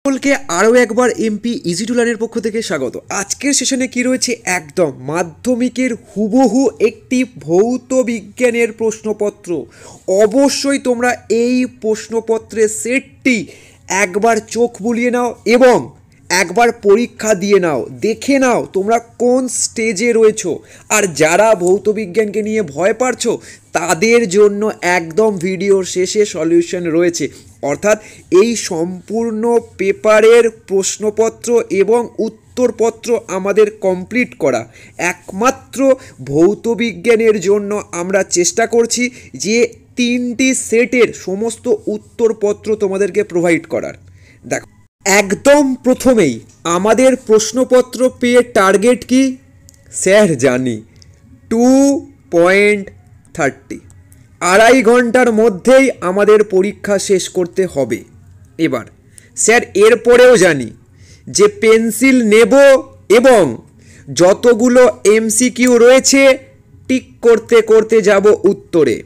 সকলকে আরও একবার এমপি ইজি টু লার্নের পক্ষ থেকে স্বাগত। আজকের সেশনে কি রয়েছে, একদম মাধ্যমিকের হুবহু একটি ভৌত বিজ্ঞানের প্রশ্নপত্র। অবশ্যই তোমরা এই প্রশ্নপত্রের সেটটি একবার চোখ বুলিয়ে নাও এবং একবার পরীক্ষা দিয়ে নাও, দেখে নাও তোমরা কোন স্টেজে রয়েছো। আর যারা ভৌত বিজ্ঞানকে নিয়ে ভয় পাচ্ছো তাদের জন্য একদম ভিডিওর শেষে সলিউশন রয়েছে। অর্থাৎ এই সম্পূর্ণ পেপারের প্রশ্নপত্র এবং উত্তরপত্র আমাদের কমপ্লিট করা। একমাত্র ভৌত বিজ্ঞানের জন্য আমরা চেষ্টা করছি যে 3টি সেটের সমস্ত উত্তরপত্র তোমাদেরকে প্রোভাইড করার। দেখো, একদম প্রথমেই আমাদের প্রশ্নপত্র পেয়ে টার্গেট কি স্যার জানি, 2.30, 2.5 ঘন্টার মধ্যেই আমাদের পরীক্ষা শেষ করতে হবে। এবার স্যার এরপরেও জানি যে পেন্সিল নেব এবং যতগুলো এমসিকিউ রয়েছে টিক করতে করতে যাব উত্তরে,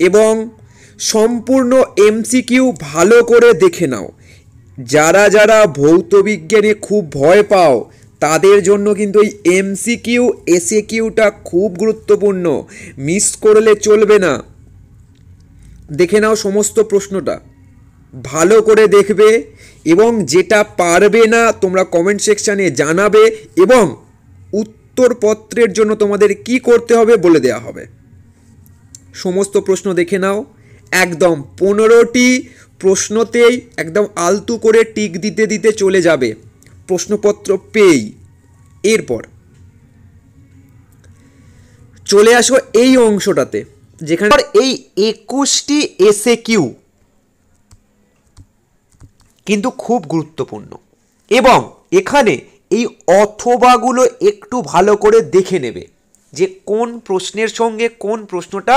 এবং সম্পূর্ণ এমসিকিউ ভালো করে দেখে নাও। যারা যারা ভৌত বিজ্ঞানে খুব ভয় পাও তাদের জন্য কিন্তু এই এমসিকিউ এসএকিউটা খুব গুরুত্বপূর্ণ, মিস করলে চলবে না। দেখে নাও সমস্ত প্রশ্নটা ভালো করে দেখবে এবং যেটা পারবে না তোমরা কমেন্ট সেকশানে জানাবে এবং উত্তরপত্রের জন্য তোমাদের কি করতে হবে বলে দেওয়া হবে। সমস্ত প্রশ্ন দেখে নাও, একদম 15টি প্রশ্নতেই একদম আলতু করে টিক দিতে দিতে চলে যাবে প্রশ্নপত্র পেয়েই। এরপর চলে আসো এই অংশটাতে যেখানে এই 21টি এসএকিউ কিন্তু খুব গুরুত্বপূর্ণ, এবং এখানে এই অথবাগুলো একটু ভালো করে দেখে নেবে যে কোন প্রশ্নের সঙ্গে কোন প্রশ্নটা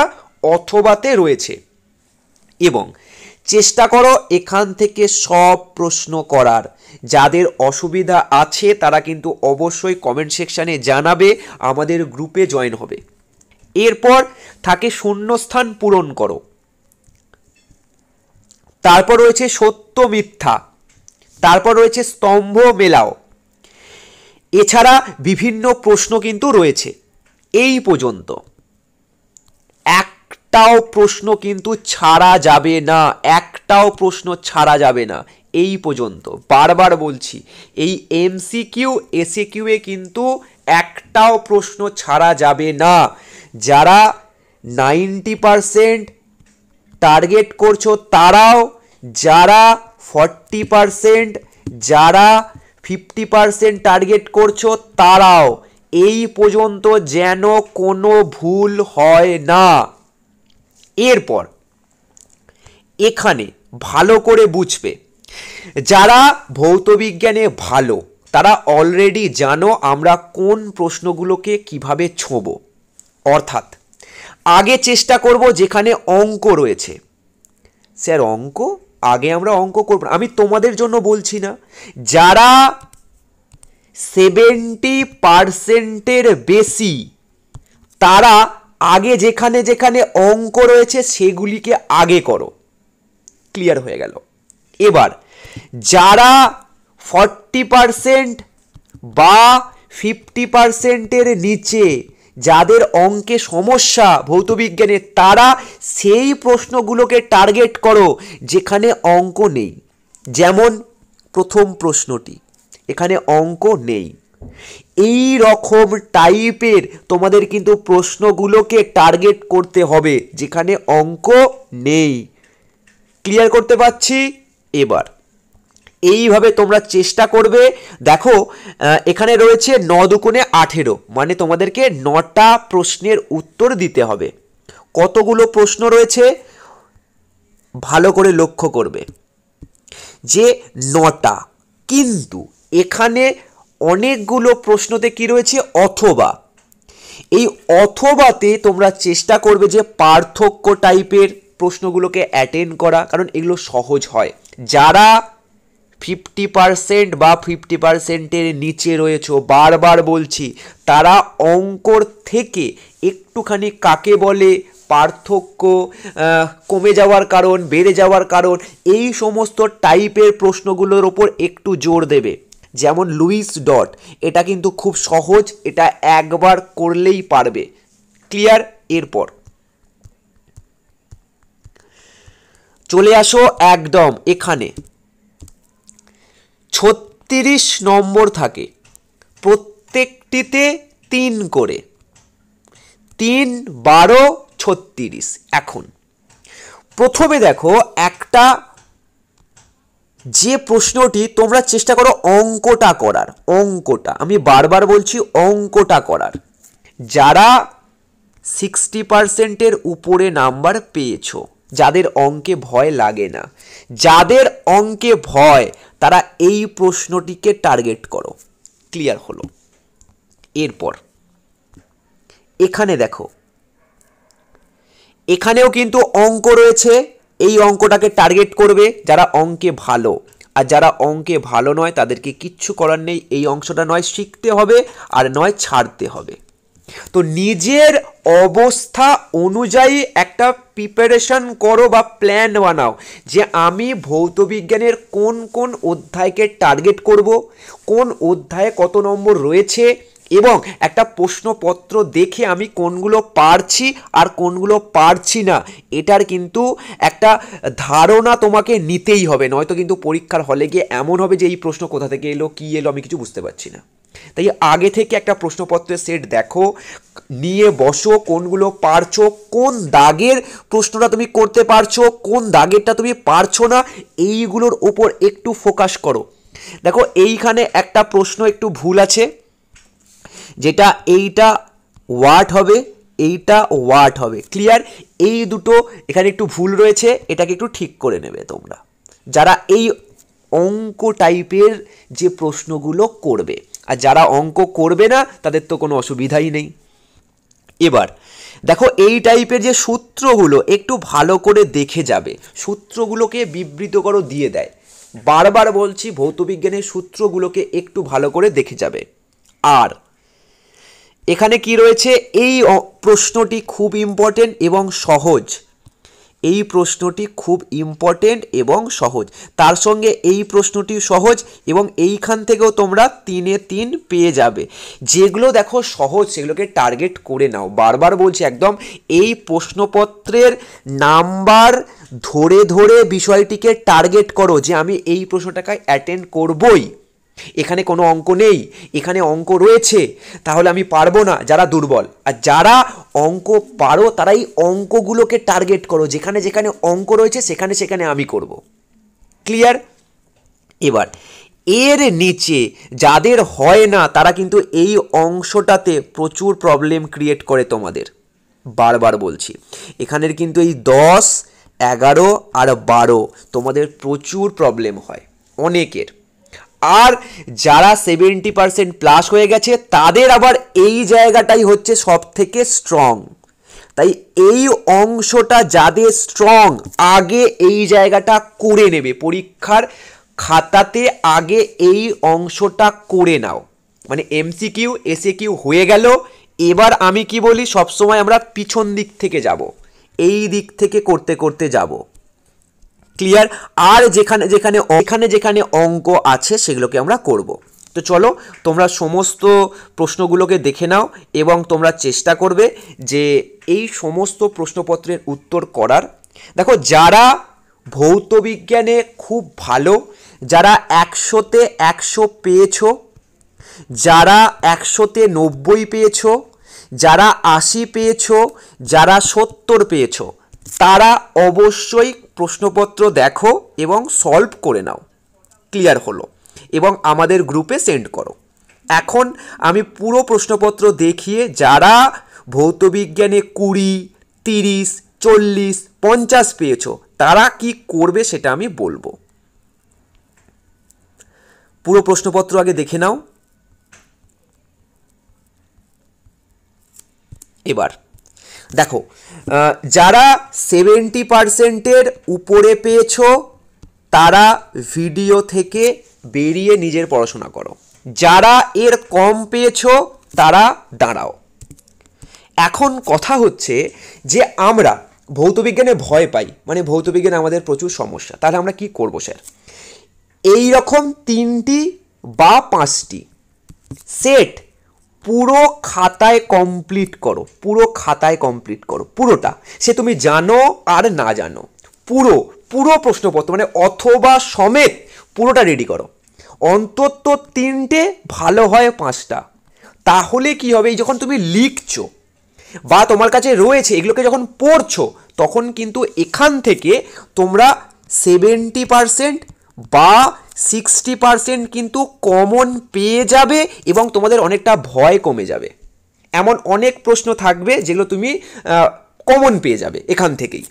অথবাতে রয়েছে, এবং চেষ্টা করো এখান থেকে সব প্রশ্ন করার। যাদের অসুবিধা আছে তারা কিন্তু অবশ্যই কমেন্ট সেকশানে জানাবে, আমাদের গ্রুপে জয়েন হবে। এরপর থাকে শূন্যস্থান পূরণ করো, তারপর রয়েছে সত্য মিথ্যা, তারপর রয়েছে স্তম্ভ মেলাও। এছাড়া বিভিন্ন প্রশ্ন কিন্তু রয়েছে। এই পর্যন্ত একটাও প্রশ্ন কিন্তু ছাড়া যাবে না, একটাও প্রশ্ন ছাড়া যাবে না। এই পর্যন্ত বারবার বলছি, এই এমসিকিউ এসএকিউ এ কিন্তু একটাও প্রশ্ন ছাড়া যাবে না। যারা 90% টার্গেট করছো তারাও, যারা 40%, যারা 50% টার্গেট করছো তারাও, এই পর্যন্ত যেন কোনো ভুল হয় না। এরপর এখানে ভালো করে বুঝবে, যারা ভৌত বিজ্ঞানে ভালো তারা অলরেডি জানো আমরা কোন প্রশ্নগুলোকে কিভাবে ছোঁবো। অর্থাৎ আগে চেষ্টা করব যেখানে অঙ্ক রয়েছে। স্যার অঙ্ক আগে আমরা অঙ্ক করব, আমি তোমাদের জন্য বলছি না। যারা 70%-এর বেশি তারা আগে যেখানে যেখানে অঙ্ক রয়েছে সেগুলিকে আগে করো। ক্লিয়ার হয়ে গেল। এবার যারা 40% বা 50%-এর নিচে, যাদের অঙ্কে সমস্যা ভৌতবিজ্ঞানে, তারা সেই প্রশ্নগুলোকে টার্গেট করো যেখানে অঙ্ক নেই। যেমন প্রথম প্রশ্নটি, এখানে অঙ্ক নেই। এই রকম টাইপের তোমাদের কিন্তু প্রশ্নগুলোকে টার্গেট করতে হবে যেখানে অঙ্ক নেই। ক্লিয়ার করতে পারছি? এবার এইভাবে তোমরা চেষ্টা করবে। দেখো এখানে রয়েছে 9 দুগুণে 18, মানে তোমাদেরকে 9টা প্রশ্নের উত্তর দিতে হবে। কতগুলো প্রশ্ন রয়েছে ভালো করে লক্ষ্য করবে যে 9টা, কিন্তু এখানে অনেকগুলো প্রশ্নতে কি রয়েছে অথবা। এই অথবাতে তোমরা চেষ্টা করবে যে পার্থক্য টাইপের প্রশ্নগুলোকে অ্যাটেন্ড করা, কারণ এগুলো সহজ হয়। যারা 50% বা 50%-এর নিচে রয়েছে, বারবার বলছি, তারা অঙ্কর থেকে একটুখানি কাকে বলে পার্থক্য, কমে যাওয়ার কারণ, বেড়ে যাওয়ার কারণ, এই সমস্ত টাইপের প্রশ্নগুলোর ওপর একটু জোর দেবে। যেমন লুইস ডট, এটা কিন্তু খুব সহজ, এটা একবার করলেই পারবে। ক্লিয়ার? এরপর চলে আসো একদম এখানে। 36 নম্বর থাকে, প্রত্যেকটিতে 3 করে, 3, 12, 36। এখন প্রথমে দেখো একটা, যে প্রশ্নটি তোমরা চেষ্টা করো অঙ্কটা করার, অঙ্কটা আমি বারবার বলছি, অঙ্কটা করার। যারা 60%-এর উপরে নাম্বার পেয়েছো, যাদের অঙ্কে ভয় লাগে না, যাদের অঙ্কে ভয়, তারা এই প্রশ্নটিকে টার্গেট করো। ক্লিয়ার হলো? এরপর এখানে দেখো, এখানেও কিন্তু অঙ্ক রয়েছে, এই অঙ্কটাকে টার্গেট করবে যারা অঙ্কে ভালো। আর যারা অঙ্কে ভালো নয় তাদেরকে কিচ্ছু করার নেই, এই অংশটা নয় শিখতে হবে আর নয় ছাড়তে হবে। তো নিজের অবস্থা অনুযায়ী একটা প্রিপারেশন করো বা প্ল্যান বানাও যে আমি ভৌতবিজ্ঞানের কোন কোন অধ্যায়কে টার্গেট করব, কোন অধ্যায়ে কত নম্বর রয়েছে, এবং একটা প্রশ্নপত্র দেখে আমি কোনগুলো পারছি আর কোনগুলো পারছি না, এটার কিন্তু একটা ধারণা তোমাকে নিতেই হবে। নয়তো কিন্তু পরীক্ষার হলে গিয়ে এমন হবে যে এই প্রশ্ন কোথা থেকে এলো, কী এলো, আমি কিছু বুঝতে পারছি না। তাই আগে থেকে একটা প্রশ্নপত্রের সেট দেখো, নিয়ে বসো, কোনগুলো পারছো, কোন দাগের প্রশ্নটা তুমি করতে পারছো, কোন দাগেরটা তুমি পারছো না, এইগুলোর ওপর একটু ফোকাস করো। দেখো এইখানে একটা প্রশ্ন একটু ভুল আছে, যেটা এইটা ওয়াট হবে, এইটা ওয়াট হবে। ক্লিয়ার? এই দুটো এখানে একটু ভুল রয়েছে, এটাকে একটু ঠিক করে নেবে তোমরা, যারা এই অঙ্ক টাইপের যে প্রশ্নগুলো করবে। আর যারা অঙ্ক করবে না তাদের তো কোনো অসুবিধাই নেই। এবার দেখো এই টাইপের যে সূত্রগুলো একটু ভালো করে দেখে যাবে, সূত্রগুলোকে বিবৃত দিয়ে দেয়। বারবার বলছি, ভৌতবিজ্ঞানের সূত্রগুলোকে একটু ভালো করে দেখে যাবে। আর এখানে কি রয়েছে, এই প্রশ্নটি খুব ইম্পর্টেন্ট এবং সহজ, এই প্রশ্নটি খুব ইম্পর্টেন্ট এবং সহজ, তার সঙ্গে এই প্রশ্নটি সহজ, এবং এইখান থেকেও তোমরা 3-এ 3 পেয়ে যাবে। যেগুলো দেখো সহজ সেগুলোকে টার্গেট করে নাও। বারবার বলছি, একদম এই প্রশ্নপত্রের নাম্বার ধরে ধরে বিষয়টিকে টার্গেট করো যে আমি এই প্রশ্নটাকে অ্যাটেন্ড করবই। এখানে কোনো অঙ্ক নেই, এখানে অঙ্ক রয়েছে, তাহলে আমি পারবো না, যারা দুর্বল। আর যারা অঙ্ক পারো তারা এই অঙ্কগুলোকে টার্গেট করো, যেখানে যেখানে অঙ্ক রয়েছে সেখানে সেখানে আমি করব। ক্লিয়ার? এবার এর নিচে যাদের হয় না তারা কিন্তু এই অংশটাতে প্রচুর প্রবলেম ক্রিয়েট করে তোমাদের। বারবার বলছি, এখানের কিন্তু এই 10, 11 আর 12 তোমাদের প্রচুর প্রবলেম হয় অনেকের। আর যারা 70% প্লাস হয়ে গেছে তাদের আবার এই জায়গাটাই হচ্ছে সব থেকে স্ট্রং। তাই এই অংশটা যাদের স্ট্রং, আগে এই জায়গাটা করে নেবে, পরীক্ষার খাতাতে আগে এই অংশটা করে নাও। মানে এমসিকিউ এসএকিউ হয়ে গেল। এবার আমি কি বলি, সবসময় আমরা পিছন দিক থেকে যাব, এই দিক থেকে করতে করতে যাব। ক্লিয়ার? আর যেখানে যেখানে এখানে যেখানে অঙ্ক আছে সেগুলোকে আমরা করব। তো চলো তোমরা সমস্ত প্রশ্নগুলোকে দেখে নাও এবং তোমরা চেষ্টা করবে যে এই সমস্ত প্রশ্নপত্রের উত্তর করার। দেখো যারা ভৌতবিজ্ঞানে খুব ভালো, যারা 100-তে 100 পেয়েছো, যারা 100-তে 90 পেয়েছো, যারা 80 পেয়েছো, যারা 70 পেয়েছো, তারা অবশ্যই প্রশ্নপত্র দেখো এবং সলভ করে নাও। ক্লিয়ার হলো? এবং আমাদের গ্রুপে সেন্ড করো। এখন আমি পুরো প্রশ্নপত্র দেখিয়ে যারা ভৌতবিজ্ঞানে 20, 30, 40, 50 পেয়েছো তারা কি করবে সেটা আমি বলবো। পুরো প্রশ্নপত্র আগে দেখে নাও। এবার দেখো, যারা 70%-এর উপরে পেয়েছো তারা ভিডিও থেকে বেরিয়ে নিজের পড়াশোনা করো। যারা এর কম পেয়েছো তারা দাঁড়াও। এখন কথা হচ্ছে যে আমরা ভৌতবিজ্ঞানে ভয় পাই, মানে ভৌতবিজ্ঞানে আমাদের প্রচুর সমস্যা, তাহলে আমরা কি করব স্যার? এই রকম 3টি বা 5টি সেট পুরো খাতায় কমপ্লিট করো, পুরো খাতায় কমপ্লিট করো, পুরোটা, সে তুমি জানো আর না জানো, পুরো পুরো প্রশ্নপত্র মানে অথবা সমেত পুরোটা রেডি করো। অন্তত 3টে, ভালো হয় 5টা। তাহলে কি হবে, এই যখন তুমি লিখছো বা তোমার কাছে রয়েছে এগুলোকে যখন পড়ছো, তখন কিন্তু এখান থেকে তোমরা 70% বা 60% কিন্তু কমন পেয়ে যাবে এবং তোমাদের অনেকটা ভয় কমে যাবে। এমন অনেক প্রশ্ন থাকবে যেগুলো তুমি কমন পেয়ে যাবে এখান থেকেই।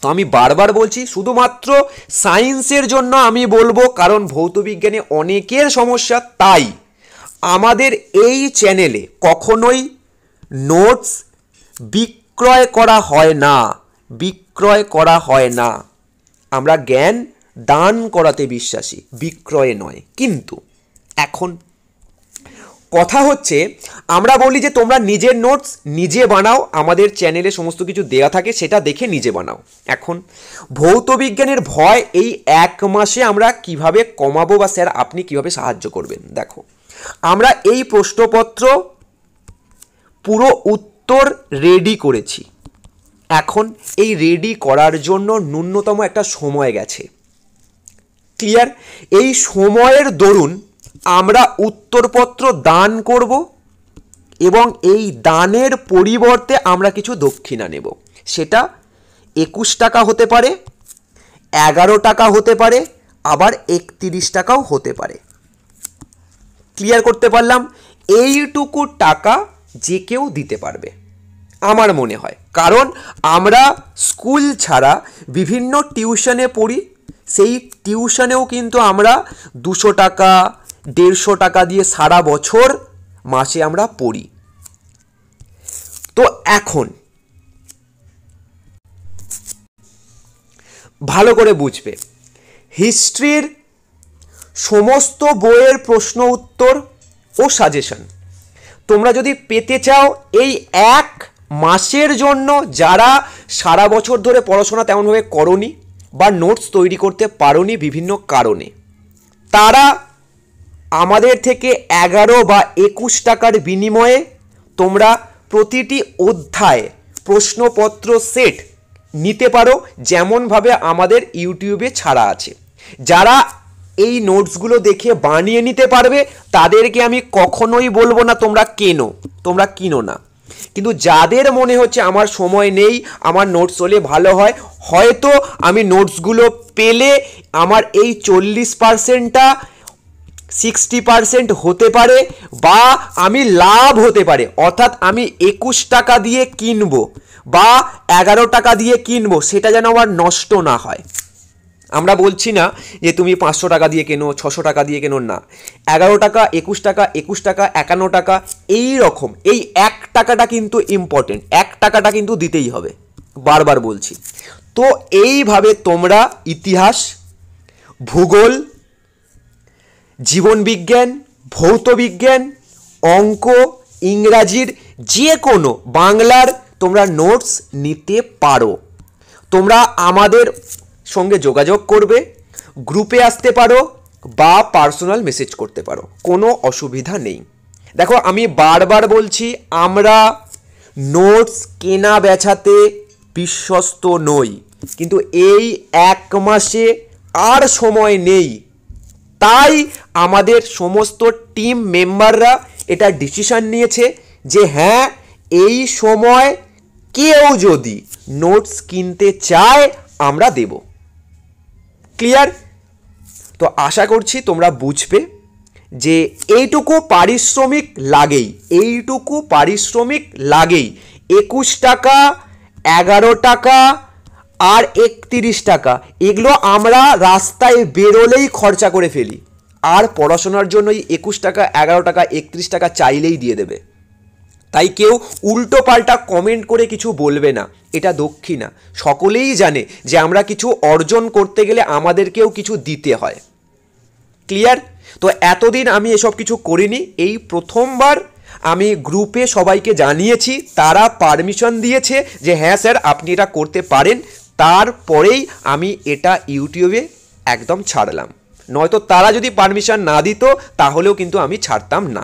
তো আমি বারবার বলছি, শুধুমাত্র সায়েন্সের জন্য আমি বলবো, কারণ ভৌতবিজ্ঞানে অনেকের সমস্যা, তাই আমাদের এই চ্যানেলে কখনোই নোটস বিক্রয় করা হয় না, বিক্রয় করা হয় না। আমরা জ্ঞান দান করাতে বিশ্বাসী, বিক্রয়ে নয়। কিন্তু এখন কথা হচ্ছে, আমরা বলি যে তোমরা নিজের নোটস নিজে বানাও, আমাদের চ্যানেলে সমস্ত কিছু দেওয়া থাকে, সেটা দেখে নিজে বানাও। এখন ভৌতবিজ্ঞানের ভয় এই 1 মাসে আমরা কিভাবে কমাবো, বা স্যার আপনি কিভাবে সাহায্য করবেন? দেখো, আমরা এই প্রশ্নপত্র পুরো উত্তর রেডি করেছি। এখন এই রেডি করার জন্য ন্যূনতম একটা সময় গেছে। ক্লিয়ার? এই সময়ের দরুন আমরা উত্তরপত্র দান করব এবং এই দানের পরিবর্তে আমরা কিছু দক্ষিণা নেব। সেটা 21 টাকা হতে পারে, 11 টাকা হতে পারে, আবার 31 টাকাও হতে পারে। ক্লিয়ার করতে পারলাম? এইটুকু টাকা যে কেউ দিতে পারবে আমার মনে হয়, কারণ আমরা স্কুল ছাড়া বিভিন্ন টিউশনে পড়ি, সেই টিউশনেও কিন্তু আমরা 200 টাকা 150 টাকা দিয়ে সারা বছর মাসে আমরা পড়ি। তো এখন ভালো করে বুঝবে, হিস্ট্রির সমস্ত বইয়ের প্রশ্ন উত্তর ও সাজেশন তোমরা যদি পেতে চাও এই 1 মাসের জন্য, যারা সারা বছর ধরে পড়াশোনা তেমনভাবে করনি বা নোটস তৈরি করতে পারোনি বিভিন্ন কারণে, তারা আমাদের থেকে 11 বা 21 টাকার বিনিময়ে তোমরা প্রতিটি অধ্যায় প্রশ্নপত্র সেট নিতে পারো, যেমনভাবে আমাদের ইউটিউবে ছাড়া আছে। যারা এই নোটসগুলো দেখে বানিয়ে নিতে পারবে তাদেরকে আমি কখনোই বলবো না তোমরা কেনো, তোমরা কিনো না। কিন্তু যাদের মনে হচ্ছে আমার সময় নেই, আমার নোটস হলে ভালো হয়, হয়তো আমি নোটসগুলো পেলে আমার এই 40%টা 60% হতে পারে, বা আমি লাভ হতে পারে, অর্থাৎ আমি 21 টাকা দিয়ে কিনবো বা 11 টাকা দিয়ে কিনবো, সেটা যেন আমার নষ্ট না হয়। আমরা বলছি না যে তুমি 500 টাকা দিয়ে কেনো, 600 টাকা দিয়ে কেনো, না। 11 টাকা 21 টাকা 21 টাকা 51 টাকা এই রকম, এই 1 টাকাটা কিন্তু ইম্পর্টেন্ট, 1 টাকাটা কিন্তু দিতেই হবে, বারবার বলছি। তো এইভাবে তোমরা ইতিহাস, ভূগোল, জীবনবিজ্ঞান, ভৌতবিজ্ঞান, অঙ্ক, ইংরাজির যে কোনো, বাংলার তোমরা নোটস নিতে পারো। তোমরা আমাদের সঙ্গে যোগাযোগ করবে, গ্রুপে আসতে পারো বা পার্সোনাল মেসেজ করতে পারো, কোনো অসুবিধা নেই। দেখো, আমি বারবার বলছি, আমরা নোটস কেনা বেচাতে বিশ্বস্ত নই, কিন্তু এই 1 মাসে আর সময় নেই, তাই আমাদের সমস্ত টিম মেম্বাররা এটা ডিসিশন নিয়েছে যে হ্যাঁ, এই সময় কেউ যদি নোটস কিনতে চায় আমরা দেব। ক্লিয়ার? তো আশা করছি তোমরা বুঝবে যে এইটুকু পারিশ্রমিক লাগেই, এইটুকু পারিশ্রমিক লাগেই। 21 টাকা, 11 টাকা আর 31 টাকা, এগুলো আমরা রাস্তায় বেরোলেই খরচা করে ফেলি, আর পড়াশোনার জন্য এই 21 টাকা 11 টাকা 31 টাকা চাইলেই দিয়ে দেবে। তাই কেউ উল্টো পাল্টা কমেন্ট করে কিছু বলবে না, এটা দক্ষিণা। সকলেই জানে যে আমরা কিছু অর্জন করতে গেলে আমাদেরকেও কিছু দিতে হয়। ক্লিয়ার? তো এতদিন আমি এসব কিছু করিনি, এই প্রথমবার আমি গ্রুপে সবাইকে জানিয়েছি, তারা পারমিশন দিয়েছে যে হ্যাঁ স্যার আপনি এটা করতে পারেন, তারপরেই আমি এটা ইউটিউবে একদম ছাড়লাম। নয়তো তারা যদি পারমিশন না দিত তাহলেও কিন্তু আমি ছাড়তাম না।